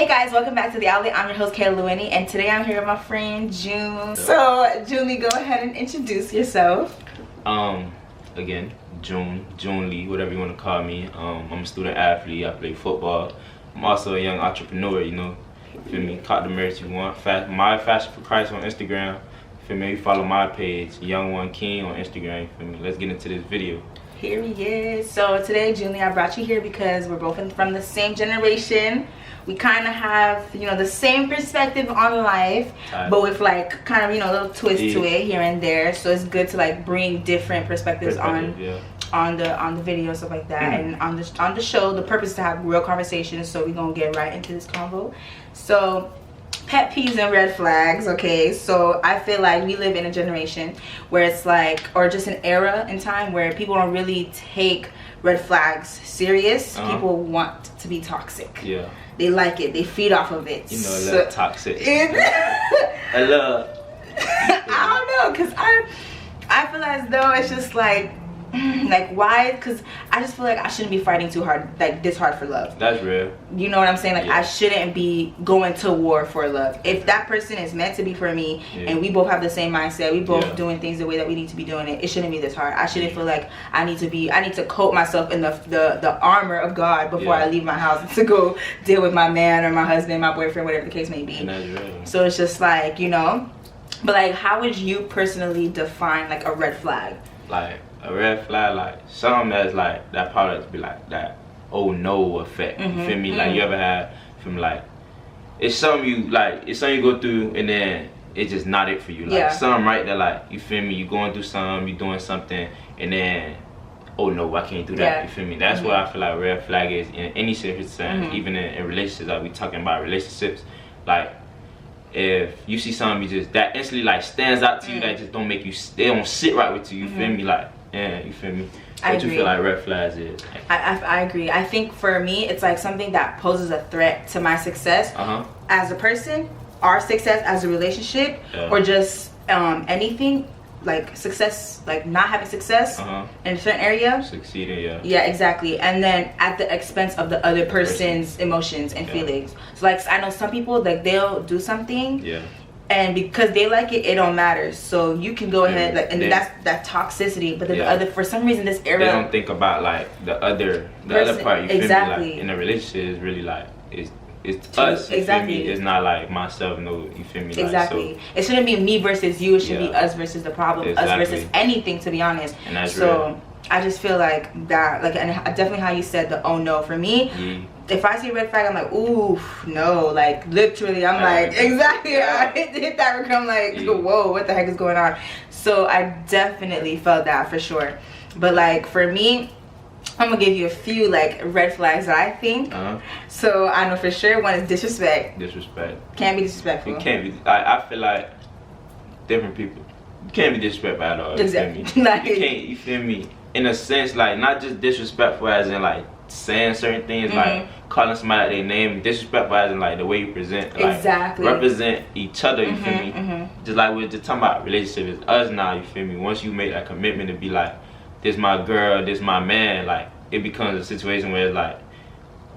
Hey guys, welcome back to The Outlet. I'm your host, Kayla Lueni, and today I'm here with my friend, June. So, Julie, go ahead and introduce yourself. Again, June Lee, whatever you want to call me. I'm a student athlete. I play football. I'm also a young entrepreneur, you know. Feel me? Caught the merch you want. My Fashion for Christ on Instagram. Feel me? Follow my page, Young One King on Instagram. Feel me? Let's get into this video. Here he is. So today, Julie, I brought you here because we're both from the same generation. We kind of have, you know, the same perspective on life, but with like kind of, you know, a little twist to it here and there. So it's good to like bring different perspectives on the video, stuff like that. And on the show, the purpose is to have real conversations. So we're gonna get right into this convo. So pet peeves and red flags. Okay, so I feel like we live in a generation where it's like, or just an era in time where people don't really take red flags serious. People want to be toxic. Yeah, they like it, they feed off of it, you know, a little toxic. I love I don't know, because I feel as though it's just like why? Because I just feel like I shouldn't be fighting too hard, like this hard for love. That's real. You know what I'm saying? Like I shouldn't be going to war for love. If that person is meant to be for me, and we both have the same mindset, we both doing things the way that we need to be doing it, it shouldn't be this hard. I shouldn't feel like I need to coat myself in the armor of God before I leave my house to go deal with my man or my husband, my boyfriend, whatever the case may be. And that's real. So it's just like, you know, but like, how would you personally define like a red flag? Like a red flag, like something that's like that probably be like that oh no effect. You feel me? Like you ever had from like it's something you like, it's something you go through and then it's just not it for you. Like something right there, like you feel me, you going through something, you doing something, and then oh no, I can't do that. You feel me? That's what I feel like red flag is in any circumstance, even in relationships. Like we talking about relationships, like if you see something you just that instantly like stands out to you, that just don't make you, they don't sit right with you. You feel me? Like you feel me? What you feel like red flags is? I agree. I think for me, it's like something that poses a threat to my success as a person, our success as a relationship, or just anything, like success, like not having success in a certain area. Succeeding, yeah, exactly. And then at the expense of the other person's emotions and feelings. So like, I know some people, like they'll do something, and because they like it, it don't matter. So you can go ahead, like, and that's that toxicity. But then the other, for some reason, this era, they don't think about like the other part. You feel me? Like in a relationship, is really like it's us. You feel me? It's not like myself. No, you feel me? Exactly. Like, so, it shouldn't be me versus you. It should be us versus the problem. Us versus anything. To be honest. And that's so. Real. I just feel like that, like, and definitely how you said the oh no for me. If I see a red flag, I'm like, ooh, no, like literally, I'm like, exactly. I hit that record, I'm like, whoa, what the heck is going on? So I definitely felt that for sure. But like for me, I'm gonna give you a few like red flags that I think. So I know for sure one is disrespect. Disrespect. Can't be disrespectful. It can't be. I feel like different people. You can't be disrespectful at all. Exactly. You feel me? You can't. You feel me? In a sense, like not just disrespectful as in like saying certain things, like calling somebody their name. Disrespectful as in like the way you present, like represent each other. You feel me? Just like we're just talking about relationship, it's us now. You feel me? Once you make that commitment to be like, this my girl, this my man, like it becomes a situation where it's like,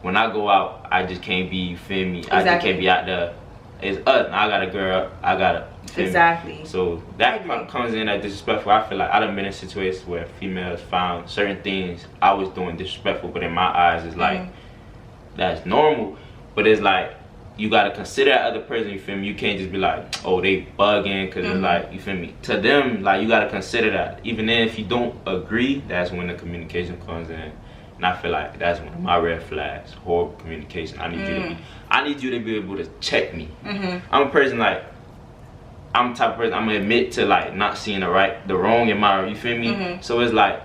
when I go out, I just can't be. You feel me? I just can't be out there. It's us. I got a girl. I got a. Exactly. So that comes in at disrespectful. I feel like I've been in situations where females found certain things I was doing disrespectful, but in my eyes, it's like that's normal. But it's like you gotta consider that other person. You feel me? You can't just be like, oh, they bugging, cause it's like, you feel me? To them, like you gotta consider that. Even then, if you don't agree, that's when the communication comes in. And I feel like that's one of my red flags. Horrible communication. I need you to be able to check me. I'm a person like, I'm the type of person I'm gonna admit to like not seeing the wrong in my, you feel me? So it's like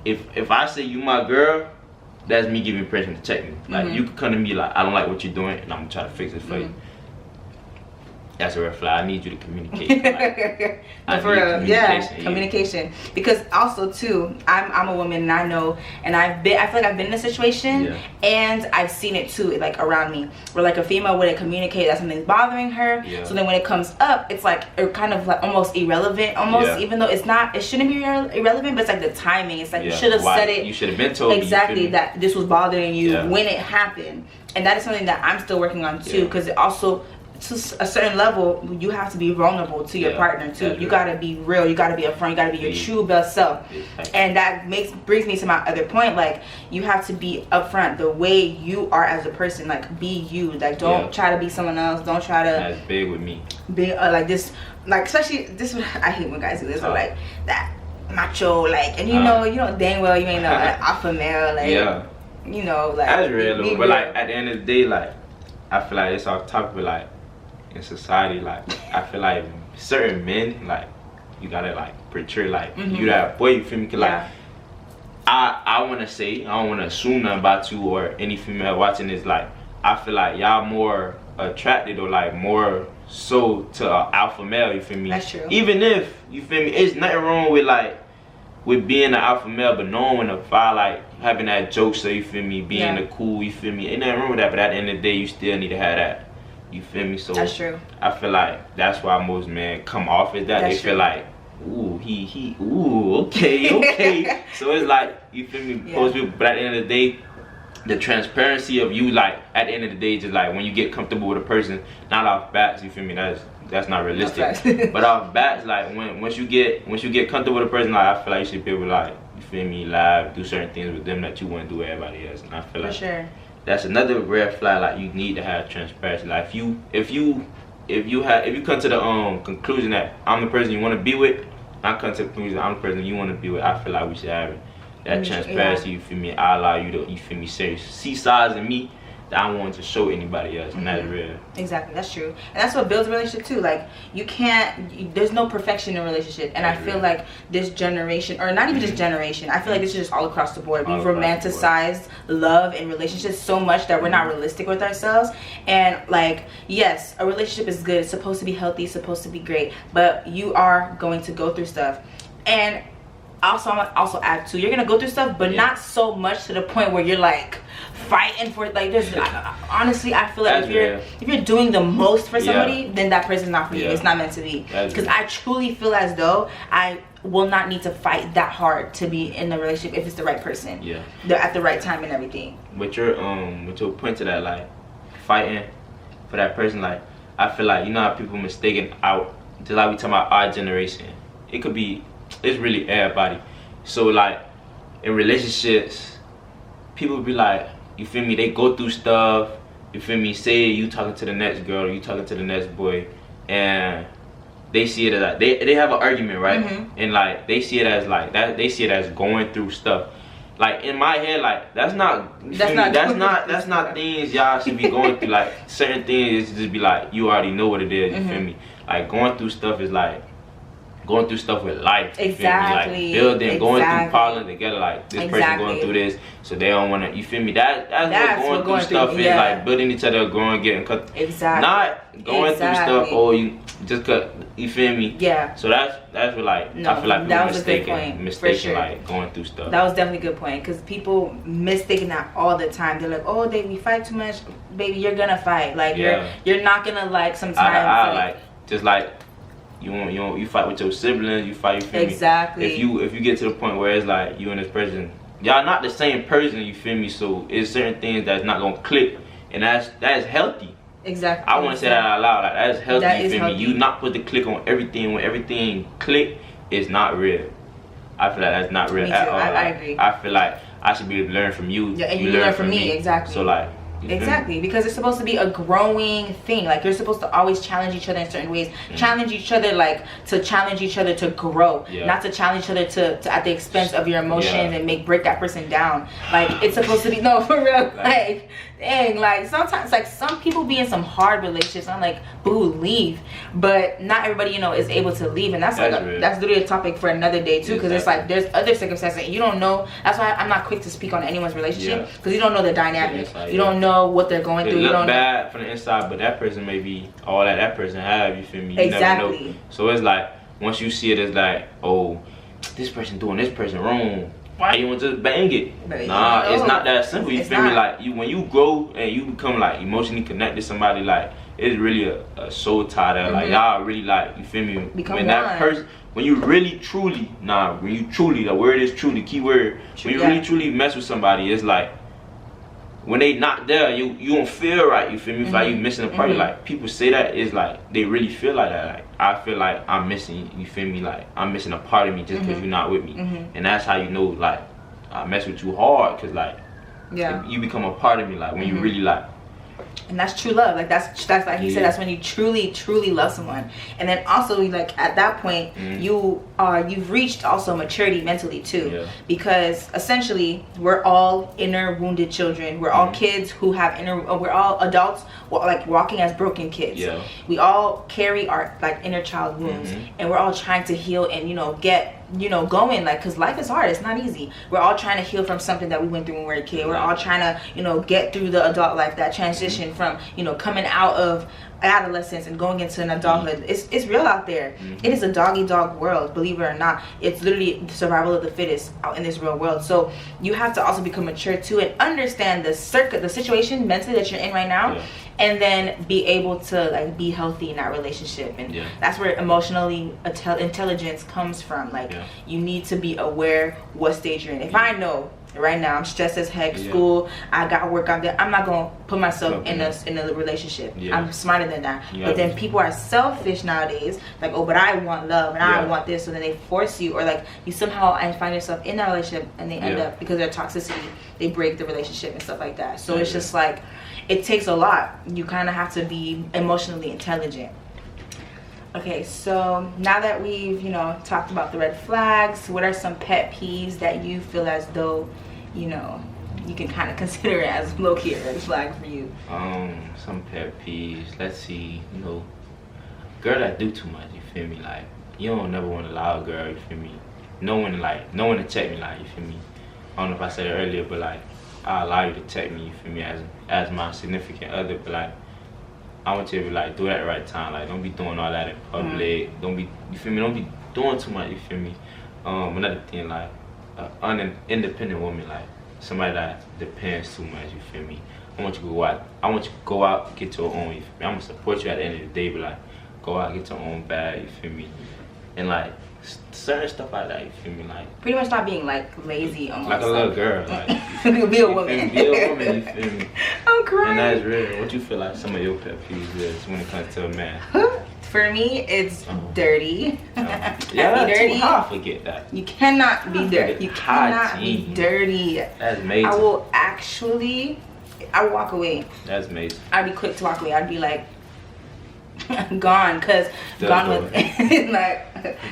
if I say you my girl, that's me giving permission to check me. Like you can come to me like, I don't like what you're doing, and I'm gonna try to fix it for you. that's a red flag. I need you to communicate. Like, no, for real, yeah, communication. Because also too, I'm a woman, and I know, and I feel like I've been in a situation, and I've seen it too, like around me, where like a female wouldn't communicate that something's bothering her. So then when it comes up, it's like kind of like almost irrelevant, almost, even though it's not, it shouldn't be irrelevant, but it's like the timing. It's like you should have said it. You should have been told exactly that this was bothering you when it happened, and that is something that I'm still working on too, because it also, to a certain level, you have to be vulnerable to your partner too. You gotta be real. You gotta be upfront. You gotta be your true best self. And that brings me to my other point. Like, you have to be upfront the way you are as a person. Like, be you. Like, don't try to be someone else. Don't try to. That's big with me. Be like this. Like, especially this. I hate when guys do this. Like that macho. Like, and you know dang well you ain't no alpha male. Like, you know, like. That's real. But like at the end of the day, like, I feel like it's off topic, but like, in society, like, I feel like certain men, like, you gotta like portray like you that boy, you feel me? Cause like I wanna say, I don't wanna assume nothing about you or any female watching this, like, I feel like y'all more attracted or like more so to an alpha male, you feel me? That's true. Even if, you feel me, it's nothing wrong with like with being an alpha male, but knowing when to fight, like having that joke, so you feel me, being the cool, you feel me, ain't nothing wrong with that, but at the end of the day you still need to have that. You feel me? So that's true. I feel like that's why most men come off as that. They feel like, ooh, okay. So it's like, you feel me? But at the end of the day, the transparency of you, like at the end of the day, just like when you get comfortable with a person, not off bats, you feel me? That's not realistic. But off bats, like once you get comfortable with a person, like I feel like you should be able to, like, you feel me, live, do certain things with them that you wouldn't do with everybody else. And I feel like that's another red flag. Like, you need to have transparency. Like, if you come to the conclusion that I'm the person you want to be with, I come to the conclusion that I'm the person you want to be with, I feel like we should have it. That transparency, you feel me? I allow you to, you feel me, see sides in me that I want to show anybody else, and that's real. Exactly, that's true, and that's what builds a relationship too. Like, you can't, there's no perfection in a relationship, and that's I feel like this generation, or not even just generation, I feel like this is just all across the board. We've romanticized love and relationships so much that we're not realistic with ourselves. And like, yes, a relationship is good, it's supposed to be healthy, it's supposed to be great, but you are going to go through stuff. And also, I'm gonna also add too, you're gonna go through stuff, but not so much to the point where you're like fighting for it. Like, there's honestly, I feel like if you're doing the most for somebody, then that person's not for you. It's not meant to be. Because I truly feel as though I will not need to fight that hard to be in a relationship if it's the right person. They're at the right time and everything. With your point to that, like, fighting for that person, like, I feel like, you know how people mistaken out, just like we talking about our generation, it could be, it's really everybody. So like, in relationships, people be like, you feel me, they go through stuff, you feel me, say you talking to the next girl, or you talking to the next boy, and they see it as like, they have an argument, right? And like, they see it as like that, they see it as going through stuff. Like, in my head, like, that's not things y'all should be going through. Like, certain things just be like, you already know what it is, you feel me? Like, going through stuff is like going through stuff with life. Exactly. Like, building, going through problems together. Like, this person going through this, so they don't want to, you feel me? That's what going through stuff is. Like, building each other, growing, getting cut. Not going through stuff, oh, you just cut, you feel me? So that's what, like, I feel like people mistaken like going through stuff. That was definitely a good point, because people mistaken that all the time. They're like, oh, we fight too much. Baby, you're gonna fight. Like, you're not gonna, like, sometimes like, just like, you fight with your siblings, you fight, you feel me? If you get to the point where it's like, you and this person, y'all not the same person, you feel me? So it's certain things that's not gonna click, and that is healthy. I want to say that out loud, like, that's healthy, you feel me? You not put the click on everything. When everything click, it's not real. I feel like that's not real at all. I agree. I feel like I should be able to learn from you. And you learn from me. Exactly. So like, because it's supposed to be a growing thing. Like, you're supposed to always challenge each other in certain ways. Challenge each other, like, to challenge each other to grow, not to challenge each other to at the expense of your emotions and break that person down. Like, it's supposed to be, no, for real, like, dang, like, sometimes, like, some people be in some hard relationships, I'm like, boo, leave. But not everybody, you know, is able to leave, and that's literally a topic for another day too, because it's like, there's other circumstances you don't know. That's why I'm not quick to speak on anyone's relationship, because you don't know the dynamic. You don't know know what they're going through. It You look don't bad from the inside, but that person may be all that person have. You feel me? You exactly. never know. So it's like once you see it, it's like, oh, this person doing this person wrong. Why you want to just bang it? Nah, it's not that simple. You feel me? Like when you grow and you become like emotionally connected to somebody, like it's really a soul tie that like y'all really like. You feel me? Become when one. that person, when you really truly, the word is truly, key word. When you really truly mess with somebody, it's like when they not there, you don't feel right. You feel me? It's like you missing a party. Like people say that is like they really feel like that. Like I feel like I'm missing. You feel me? Like I'm missing a part of me just because you're not with me. And that's how you know like I mess with you hard, cause like you become a part of me. Like when you really like. And that's true love. Like that's like he said, that's when you truly love someone. And then also like at that point you've reached also maturity mentally too, because essentially we're all inner wounded children. We're all kids who have we're all adults like walking as broken kids. We all carry our like inner child wounds, and we're all trying to heal and get going, like, because life is hard. It's not easy. We're all trying to heal from something that we went through when we were a kid. We're all trying to get through the adult life, that transition from coming out of adolescence and going into an adulthood. It's real out there. It is a dog world, believe it or not. It's literally the survival of the fittest out in this real world. So you have to also become mature too and understand the situation mentally that you're in right now, and then be able to like be healthy in that relationship. And that's where emotionally intelligence comes from. Like you need to be aware what stage you're in. If I know right now I'm stressed as heck, school, I got work out there, I'm not gonna put myself in a relationship. I'm smarter than that. But then people are selfish nowadays, like, oh, but I want love and I want this, so then they force you, or like you somehow find yourself in that relationship and they end up, because of their toxicity, they break the relationship and stuff like that. So it's just like it takes a lot. You kind of have to be emotionally intelligent. Okay, so now that we've talked about the red flags, what are some pet peeves that you feel as though you can kind of consider it as low-key a red flag for you? Some pet peeves, let's see, girl that do too much, you feel me? Like you don't never want to allow a girl, you feel me? No one to check me, like, you feel me? I don't know if I said it earlier, but like I allow you to check me, you feel me, as my significant other, but like I want you to like do it at the right time. Like don't be doing all that in public. Don't be, you feel me? Don't be doing too much. You feel me? Another thing, like an independent woman, like somebody that depends too much. You feel me? I want you to go out. I want you to go out, get your own. You feel me? I'm gonna support you at the end of the day, but like go out, get your own bag. You feel me? And like certain stuff like that. You feel me? Like pretty much not being like lazy, almost like a little girl. Like be a woman. Be a woman. You feel me? I'm crying. And that's real. What you feel like some of your pet peeves is when it comes to a man? For me, it's dirty. Yeah, dirty. How I forget that? You cannot be dirty. You cannot be dirty. That's amazing. I will walk away. That's amazing. I'd be quick to walk away. I'd be like, gone, because gone with like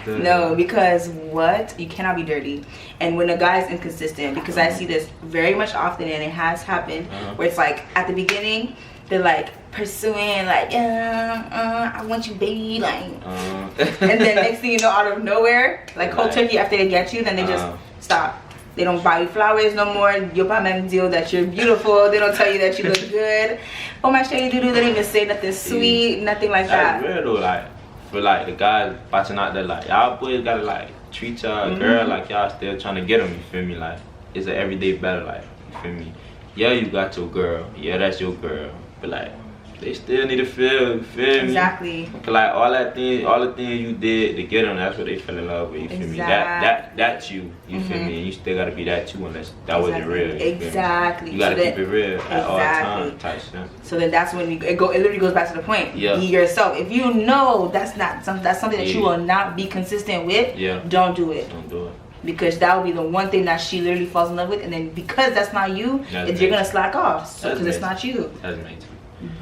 no, because what? You cannot be dirty. And when a guy is inconsistent, because I see this very much often, and it has happened, where it's like at the beginning they're like pursuing, like I want you, baby, like and then next thing you know, out of nowhere, like cold turkey, after they get you, then they just stop. They don't buy you flowers no more. You buy them deal that you're beautiful. They don't tell you that you look good. Oh my shady doo doo. They don't even say nothing sweet, nothing like that. That's real though. Like for like the guys watching out there, like y'all boys gotta like treat y'all girl like y'all still trying to get them. You feel me? Like it's an everyday battle. Like you feel me? Yeah, you got your girl. Yeah, that's your girl. But like they still need to feel me? Exactly. Cause like all the things you did to get them, that's what they fell in love with. You feel me? That's you. You feel me? And you still gotta be that too, unless that wasn't real. Exactly. You gotta keep it real at all times. Type shit. So then that's when it literally goes back to the point. Be yourself. If you know that's something that you will not be consistent with, don't do it. Don't do it. Because that will be the one thing that she literally falls in love with, and then because that's not you, you're gonna slack off. Because it's not you. That's amazing.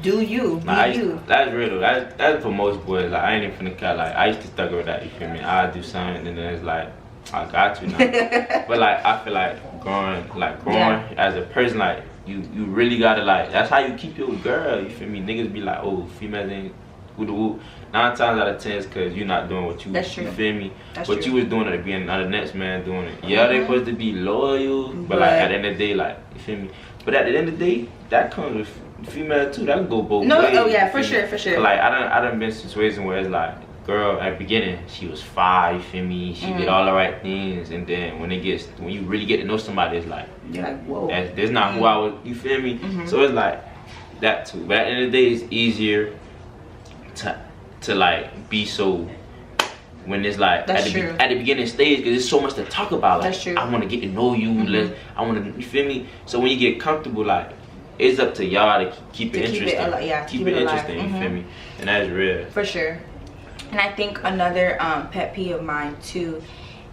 Do you? You. That's real though. That's for most boys. Like I ain't even finna cut. Like I used to struggle with that. You feel me? I do something and then it's like I got you now. But like I feel like growing as a person, like you really gotta like. That's how you keep your girl. You feel me? Niggas be like, oh, females ain't woo the woo. 9 times out of 10 is because you're not doing what you. That's true. You feel me? That's what true. you was doing at the beginning, not the next man doing it. Yeah, they supposed to be loyal, but like at the end of the day, like you feel me? But at the end of the day, that comes with female too. That can go both ways. Oh yeah, for sure, for sure. Like I done been in situations where it's like, girl at the beginning she was fine, you feel me? She did all the right things, and then when you really get to know somebody, it's like, you're like, whoa, that's not who I was. You feel me? So it's like that too. But at the end of the day, it's easier to like be so when it's like at the beginning stage, because there's so much to talk about. Like, that's true. I want to get to know you. I want to, you feel me? So when you get comfortable, like it's up to y'all to keep it interesting. Keep it interesting. You feel me? And that's real. For sure. And I think another pet peeve of mine too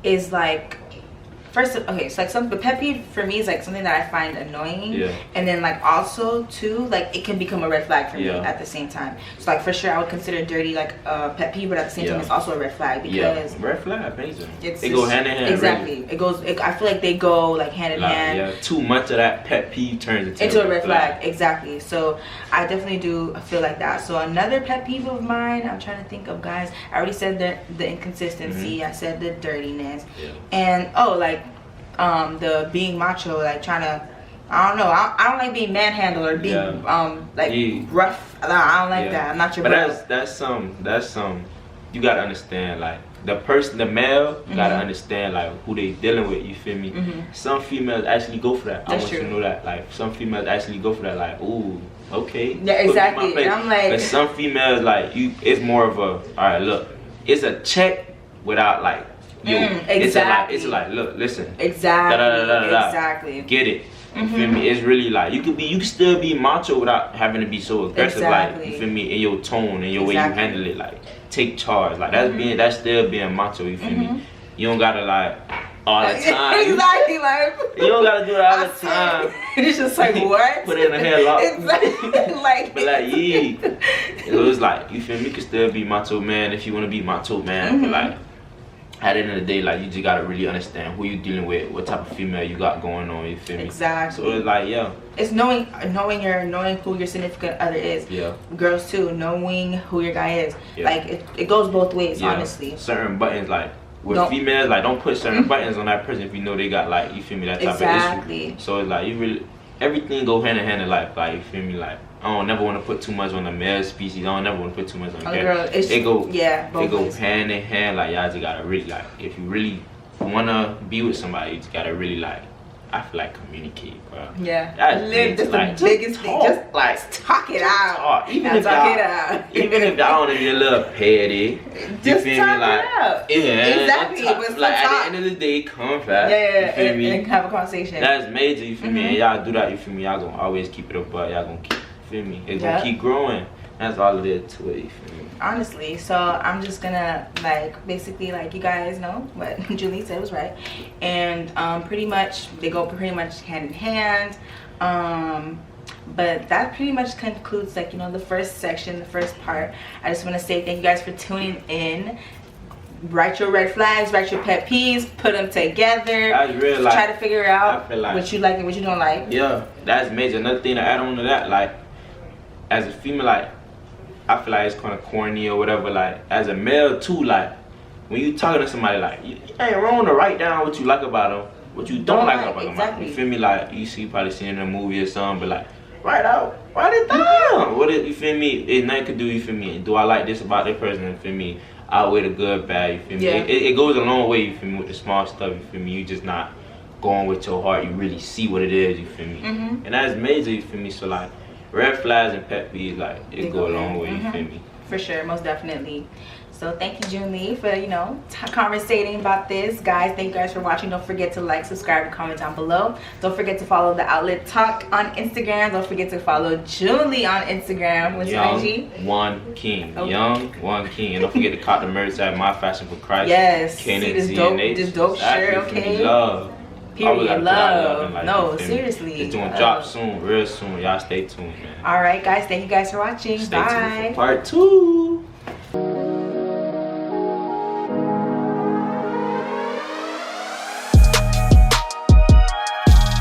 is like, first, okay, so like the pet peeve for me is like something that I find annoying, and then like also too, like it can become a red flag for me at the same time. So like for sure I would consider dirty like a pet peeve, but at the same time it's also a red flag, because red flag, amazing. They go hand in hand. Exactly. Really. I feel like they go like hand in hand. Yeah, too much of that pet peeve turns into a red flag. Exactly. So I definitely do feel like that. So another pet peeve of mine, I'm trying to think of, guys. I already said the inconsistency. I said the dirtiness, and the being macho, like trying to, I don't know, I don't like being manhandled or being rough. I don't like that. I'm not your bro. But that's some you gotta understand, like the male, you gotta understand like who they dealing with, you feel me? Some females actually go for that. I want you to know that, like some females actually go for that, like, ooh, okay. Yeah, exactly. And I'm like, but some females, like, it's more of a, all right, look, it's a check without like, yo, exactly. It's like, look, listen, exactly, exactly, get it. You feel me? It's really like you can still be macho without having to be so aggressive, like, you feel me, in your tone and your way you handle it, like take charge, like that's still being macho, you feel me? You don't gotta like all the time. Exactly, like you don't gotta do it all the time. It's just like, what? Put it in a headlock. Exactly. Like, but like, it was like, you feel me? You can still be macho man if you wanna be macho man, but like at the end of the day, like, you just gotta really understand who you dealing with, what type of female you got going on, you feel me? Exactly. So it's like, it's knowing who your significant other is. Girls too, knowing who your guy is. Like it goes both ways, honestly. Certain buttons, like with females, like don't put certain buttons on that person if you know they got, like, you feel me, that type of issue. So it's like, you really, everything go hand in hand in life, like, you feel me, like, I don't never want to put too much on the male species. I don't never want to put too much on the girl. They go hand in hand. Like, y'all just gotta really, like, if you really wanna be with somebody, you just gotta really, like, I feel like communicate, bro. Yeah, that's like, the biggest thing. Just like talk it out. Even if y'all wanna be a little petty, just you feel talk me? Like, it out. Exactly. But like at the end of the day, come fast. And have a conversation. That's major. You feel me? And y'all do that. You feel me? Y'all gonna always keep it up, but y'all gonna keep. Feel me? It's gonna keep growing. That's all it is to it, you feel me? Honestly, so I'm just gonna, like, basically, like, you guys know what Julie said was right, and pretty much they go pretty much hand in hand. But that pretty much concludes, like, you know, the first section, the first part. I just want to say thank you guys for tuning in. Write your red flags, write your pet peeves, put them together. That's real, like, try to figure out like, what you like and what you don't like. Yeah, that's major. Another thing to add on to that, like, as a female, like, I feel like it's kind of corny or whatever. Like, as a male too, like, when you talking to somebody, like, you ain't wrong to write down what you like about them, what you don't like about them. You feel me? Like, you probably seen it in a movie or something, but like, write it down. What it, you feel me? It's nothing to do. You feel me? Do I like this about this person? You feel me? Outweigh the good, bad. You feel me? It goes a long way. You feel me? With the small stuff. You feel me? You just not going with your heart. You really see what it is. You feel me? And that's major. You feel me? So like, red flags and pet peeves, like, it go a long way, you feel me? For sure, most definitely. So thank you, Junlee, for, you know, conversating about this. Guys, thank you guys for watching. Don't forget to like, subscribe, and comment down below. Don't forget to follow The Outlet Talk on Instagram. Don't forget to follow Junlee on Instagram. What's your IG? One King. Okay. Young One King. And don't forget to cop the merch at My Fashion for Christ. Yes. See this dope shirt, okay? Love. Period. Love. Like, no, seriously. It's doing drop soon, real soon. Y'all stay tuned, man. Alright, guys. Thank you guys for watching. Stay Bye. tuned for part 2.